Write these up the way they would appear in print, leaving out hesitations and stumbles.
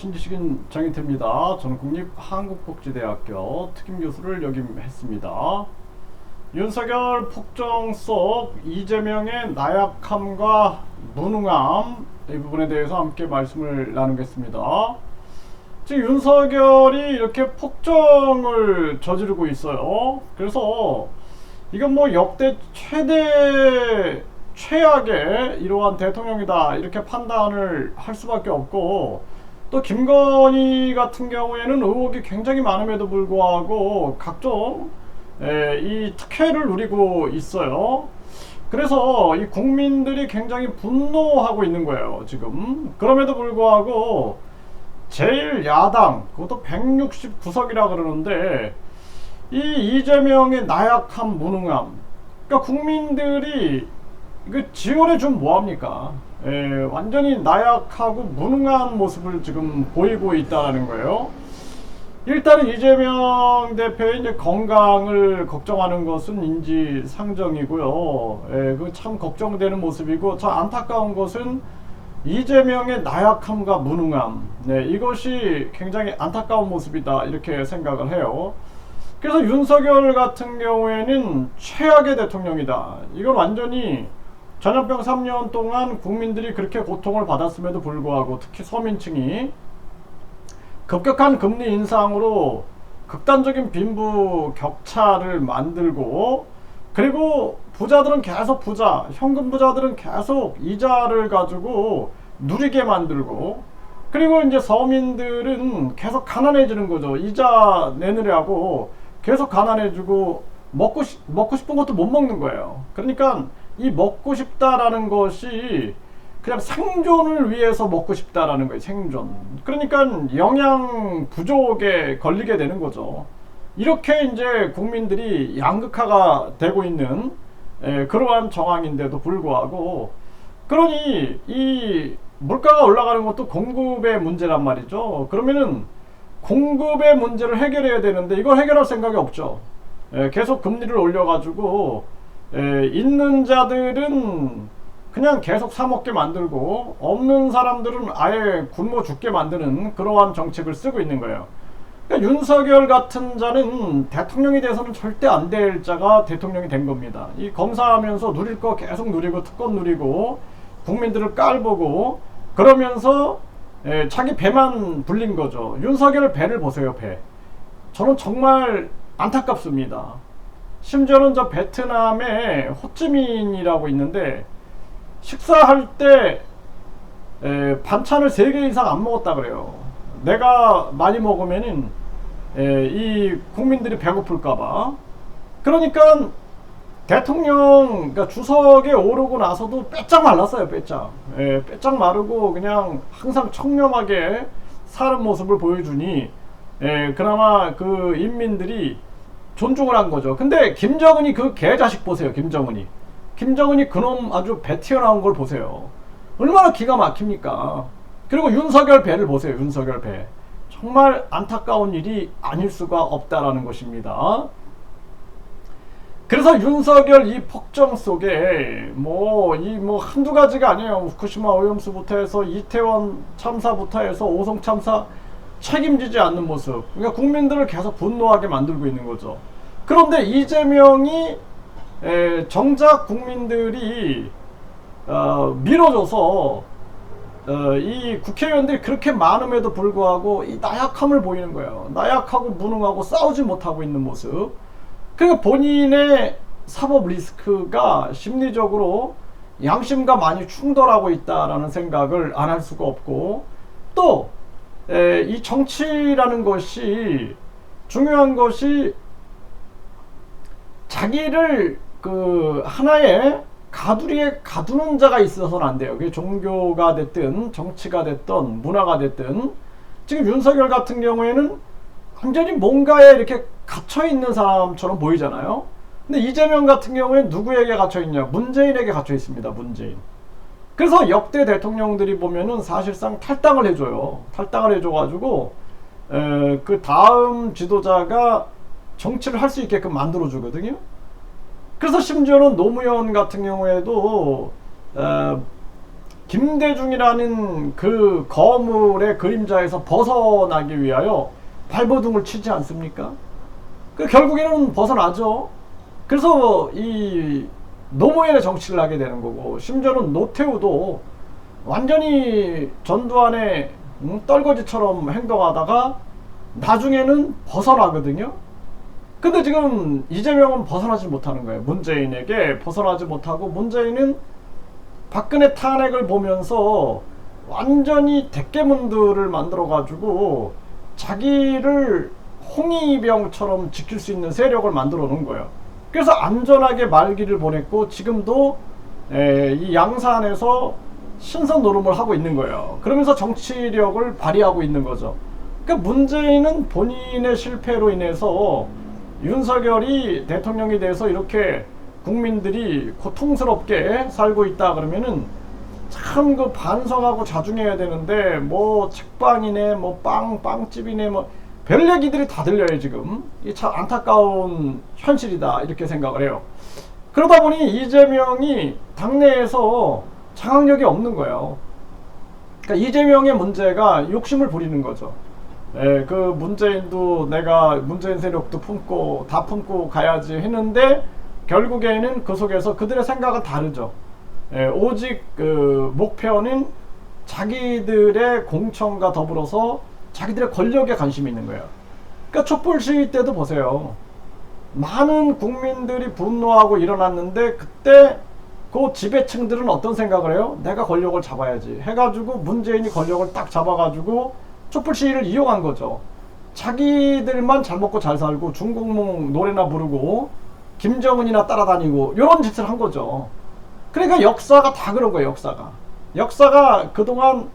신지식인 정인태입니다. 저는 국립한국복지대학교 특임교수를 역임했습니다. 윤석열 폭정 속 이재명의 나약함과 무능함, 이 부분에 대해서 함께 말씀을 나누겠습니다. 지금 윤석열이 이렇게 폭정을 저지르고 있어요. 그래서 이건 뭐 역대 최악의 이러한 대통령이다, 이렇게 판단을 할 수밖에 없고, 또 김건희 같은 경우에는 의혹이 굉장히 많음에도 불구하고 각종 이 특혜를 누리고 있어요. 그래서 이 국민들이 굉장히 분노하고 있는 거예요, 지금. 그럼에도 불구하고 제1야당, 그것도 169석이라 그러는데, 이 이재명의 나약함, 무능함, 그러니까 국민들이 이거 지원해 주면 뭐합니까? 완전히 나약하고 무능한 모습을 지금 보이고 있다는 거예요. 일단은 이재명 대표의 이제 건강을 걱정하는 것은 인지상정이고요. 그 참 걱정되는 모습이고, 참 안타까운 것은 이재명의 나약함과 무능함, 이것이 굉장히 안타까운 모습이다, 이렇게 생각을 해요. 그래서 윤석열 같은 경우에는 최악의 대통령이다. 이건 완전히 전염병 3년 동안 국민들이 그렇게 고통을 받았음에도 불구하고, 특히 서민층이 급격한 금리 인상으로 극단적인 빈부 격차를 만들고, 그리고 부자들은 계속 부자, 현금 부자들은 계속 이자를 가지고 누리게 만들고, 그리고 이제 서민들은 계속 가난해지는 거죠. 이자 내느라고 계속 가난해지고 먹고 싶은 것도 못 먹는 거예요. 그러니까 이 먹고 싶다라는 것이 그냥 생존을 위해서 먹고 싶다라는 거예요. 생존. 그러니까 영양 부족에 걸리게 되는 거죠. 이렇게 이제 국민들이 양극화가 되고 있는 그러한 정황인데도 불구하고, 그러니 이 물가가 올라가는 것도 공급의 문제란 말이죠. 그러면은 공급의 문제를 해결해야 되는데 이걸 해결할 생각이 없죠. 계속 금리를 올려가지고 있는 자들은 그냥 계속 사먹게 만들고, 없는 사람들은 아예 굶어 죽게 만드는 그러한 정책을 쓰고 있는 거예요. 그러니까 윤석열 같은 자는 대통령이 돼서는 절대 안 될 자가 대통령이 된 겁니다. 이 검사하면서 누릴 거 계속 누리고, 특권 누리고, 국민들을 깔보고, 그러면서 자기 배만 불린 거죠. 윤석열 배를 보세요, 배. 저는 정말 안타깝습니다. 심지어는 저 베트남에 호찌민이라고 있는데, 식사할 때 반찬을 3개 이상 안 먹었다 그래요. 내가 많이 먹으면은 이 국민들이 배고플까봐. 그러니까 대통령, 그러니까 주석에 오르고 나서도 빼짝 말랐어요. 빼짝 마르고 그냥 항상 청렴하게 사는 모습을 보여주니 그나마 그 인민들이 존중을 한 거죠. 근데 김정은이 그 개자식 보세요. 김정은이 그놈 아주 배 튀어나온 걸 보세요. 얼마나 기가 막힙니까? 그리고 윤석열 배를 보세요. 윤석열 배. 정말 안타까운 일이 아닐 수가 없다라는 것입니다. 그래서 윤석열 이 폭정 속에 뭐 한두 가지가 아니에요. 후쿠시마 오염수부터 해서 이태원 참사부터 해서 오송 참사 책임지지 않는 모습. 그러니까 국민들을 계속 분노하게 만들고 있는 거죠. 그런데 이재명이 정작 국민들이 밀어줘서 이 국회의원들이 그렇게 많음에도 불구하고 이 나약함을 보이는 거예요. 나약하고 무능하고 싸우지 못하고 있는 모습. 그러니까 본인의 사법 리스크가 심리적으로 양심과 많이 충돌하고 있다라는 생각을 안 할 수가 없고, 또 이 정치라는 것이 중요한 것이 자기를 그 하나의 가두리에 가두는 자가 있어서는 안 돼요. 그게 종교가 됐든 정치가 됐든 문화가 됐든. 지금 윤석열 같은 경우에는 완전히 뭔가에 이렇게 갇혀 있는 사람처럼 보이잖아요. 근데 이재명 같은 경우에는 누구에게 갇혀 있냐? 문재인에게 갇혀 있습니다. 문재인. 그래서 역대 대통령들이 보면은 사실상 탈당을 해줘요. 탈당을 해줘가지고 그 다음 지도자가 정치를 할 수 있게끔 만들어주거든요. 그래서 심지어는 노무현 같은 경우에도 김대중이라는 그 거물의 그림자에서 벗어나기 위하여 발버둥을 치지 않습니까? 그 결국에는 벗어나죠. 그래서 이 노무현의 정치를 하게 되는 거고, 심지어는 노태우도 완전히 전두환의 떨거지처럼 행동하다가 나중에는 벗어나거든요. 근데 지금 이재명은 벗어나지 못하는 거예요. 문재인에게 벗어나지 못하고, 문재인은 박근혜 탄핵을 보면서 완전히 대깨문들을 만들어 가지고 자기를 홍위병처럼 지킬 수 있는 세력을 만들어 놓은 거예요. 그래서 안전하게 말기를 보냈고, 지금도 이 양산에서 신선 노름을 하고 있는 거예요. 그러면서 정치력을 발휘하고 있는 거죠. 그러니까 문재인은 본인의 실패로 인해서 윤석열이 대통령이 돼서 이렇게 국민들이 고통스럽게 살고 있다 그러면은 참 그 반성하고 자중해야 되는데, 뭐 책방이네, 뭐 빵집이네, 뭐 별 얘기들이 다 들려요. 지금 이 참 안타까운 현실이다 이렇게 생각을 해요. 그러다 보니 이재명이 당내에서 장악력이 없는 거예요. 그러니까 이재명의 문제가 욕심을 부리는 거죠. 그 문재인도 내가 문재인 세력도 품고 다 품고 가야지 했는데, 결국에는 그 속에서 그들의 생각은 다르죠. 오직 그 목표는 자기들의 공천과 더불어서 자기들의 권력에 관심이 있는 거예요. 그러니까 촛불 시위 때도 보세요. 많은 국민들이 분노하고 일어났는데, 그때 그 지배층들은 어떤 생각을 해요? 내가 권력을 잡아야지 해가지고 문재인이 권력을 딱 잡아가지고 촛불 시위를 이용한 거죠. 자기들만 잘 먹고 잘 살고 중국몽 노래나 부르고 김정은이나 따라다니고 이런 짓을 한 거죠. 그러니까 역사가 다 그런 거예요. 역사가 그동안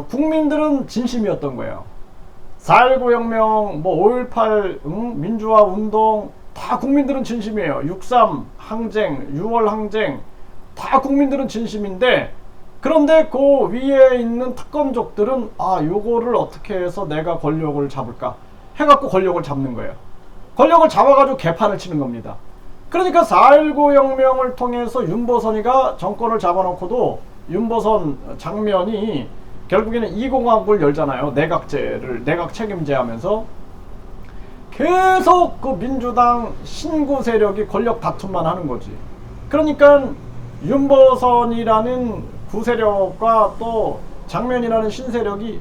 국민들은 진심이었던 거예요. 4.19 혁명, 뭐 5.18 민주화 운동 다 국민들은 진심이에요. 6.3 항쟁, 6월 항쟁 다 국민들은 진심인데, 그런데 그 위에 있는 특권족들은 요거를 어떻게 해서 내가 권력을 잡을까 해갖고 권력을 잡는 거예요. 권력을 잡아가지고 개판을 치는 겁니다. 그러니까 4.19 혁명을 통해서 윤보선이가 정권을 잡아놓고도 윤보선 장면이 결국에는 2공화국을 열잖아요. 내각 책임제 하면서 계속 그 민주당 신구 세력이 권력 다툼만 하는 거지. 그러니까 윤보선이라는 구세력과 또 장면이라는 신세력이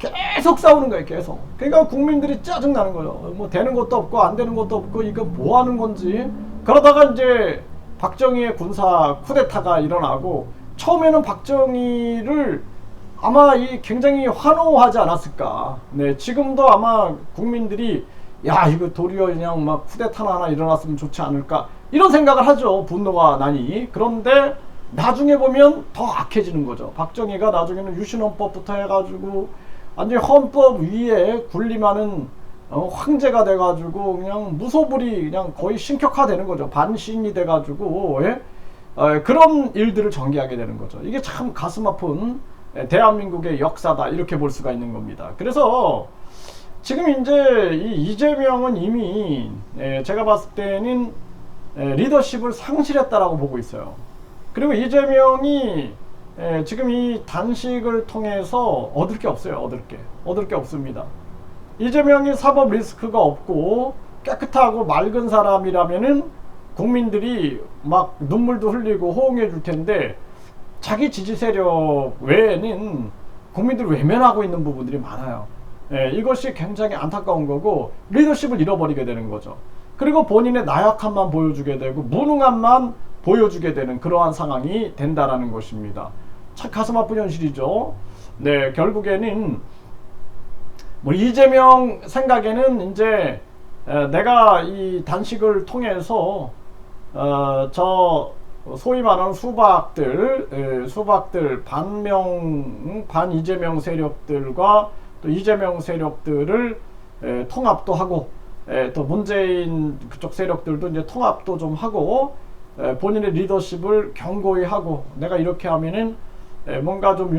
계속 싸우는 거예요. 계속. 그러니까 국민들이 짜증나는 거예요. 뭐 되는 것도 없고 안 되는 것도 없고 이거 뭐 하는 건지. 그러다가 이제 박정희의 군사 쿠데타가 일어나고, 처음에는 박정희를 아마 굉장히 환호하지 않았을까. 네, 지금도 아마 국민들이 야 이거 도리어 그냥 막 쿠데타나 하나 일어났으면 좋지 않을까 이런 생각을 하죠. 분노가 나니. 그런데 나중에 보면 더 악해지는 거죠. 박정희가 나중에는 유신헌법부터 해가지고 완전히 헌법 위에 군림하는 황제가 돼가지고 그냥 무소불위 그냥 거의 신격화되는 거죠. 반신이 돼가지고 그런 일들을 전개하게 되는 거죠. 이게 참 가슴 아픈 대한민국의 역사다 이렇게 볼 수가 있는 겁니다. 그래서 지금 이제 이재명은 이미 제가 봤을 때는 리더십을 상실했다라고 보고 있어요. 그리고 이재명이 지금 이 단식을 통해서 얻을 게 없어요. 얻을 게 없습니다. 이재명이 사법 리스크가 없고 깨끗하고 맑은 사람이라면은 국민들이 막 눈물도 흘리고 호응해 줄 텐데, 자기 지지 세력 외에는 국민들을 외면하고 있는 부분들이 많아요. 이것이 굉장히 안타까운 거고, 리더십을 잃어버리게 되는 거죠. 그리고 본인의 나약함만 보여주게 되고 무능함만 보여주게 되는 그러한 상황이 된다라는 것입니다. 참 가슴 아픈 현실이죠. 네, 결국에는 뭐 이재명 생각에는 이제 내가 이 단식을 통해서 저 소위 말하는 수박들 반 이재명 세력들과 또 이재명 세력들을 통합도 하고, 또 문재인 그쪽 세력들도 이제 통합도 좀 하고, 본인의 리더십을 견고히 하고, 내가 이렇게 하면은 뭔가 좀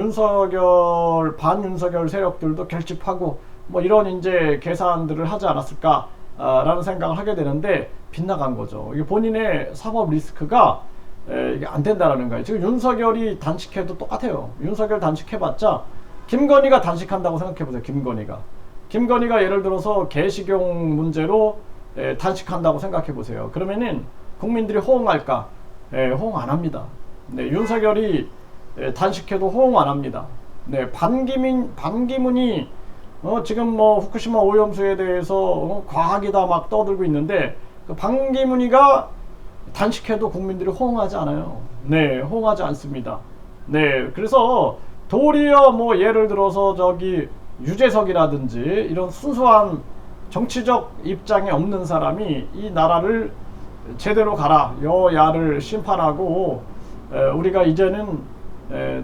반 윤석열 세력들도 결집하고 뭐 이런 이제 계산들을 하지 않았을까 라는 생각을 하게 되는데, 빗나간 거죠. 이게 본인의 사법 리스크가 이게 안 된다라는 거예요. 지금 윤석열이 단식해도 똑같아요. 윤석열 단식해봤자 김건희가 단식한다고 생각해보세요. 김건희가 예를 들어서 개식용 문제로 단식한다고 생각해보세요. 그러면은 국민들이 호응할까? 호응 안 합니다. 네, 윤석열이 단식해도 호응 안 합니다. 네, 반기문이 지금 뭐 후쿠시마 오염수에 대해서 과학이다 막 떠들고 있는데 그 반기문이가 단식해도 국민들이 호응하지 않아요. 네, 호응하지 않습니다. 네, 그래서 도리어 뭐 예를 들어서 저기 유재석이라든지 이런 순수한 정치적 입장이 없는 사람이 이 나라를 제대로 가라, 여야를 심판하고 우리가 이제는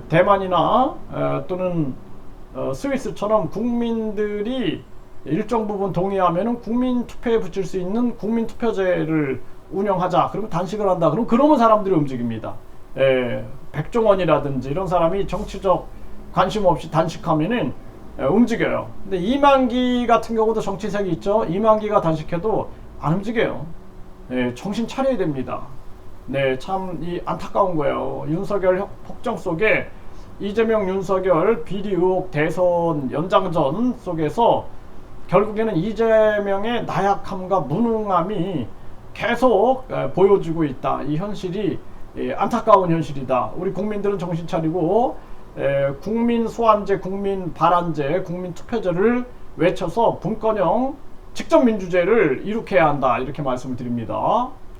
대만이나 또는 스위스처럼 국민들이 일정 부분 동의하면은 국민 투표에 붙일 수 있는 국민 투표제를 운영하자. 그러면 단식을 한다. 그럼 그러면 사람들이 움직입니다. 백종원이라든지 이런 사람이 정치적 관심 없이 단식하면은 움직여요. 근데 이만기 같은 경우도 정치색이 있죠. 이만기가 단식해도 안 움직여요. 정신 차려야 됩니다. 네, 참 안타까운 거예요. 윤석열 폭정 속에 이재명 윤석열 비리 의혹 대선 연장전 속에서 결국에는 이재명의 나약함과 무능함이 계속 보여주고 있다. 이 현실이 안타까운 현실이다. 우리 국민들은 정신 차리고 국민 소환제, 국민 발안제, 국민 투표제를 외쳐서 분권형 직접 민주제를 이룩해야 한다. 이렇게 말씀을 드립니다.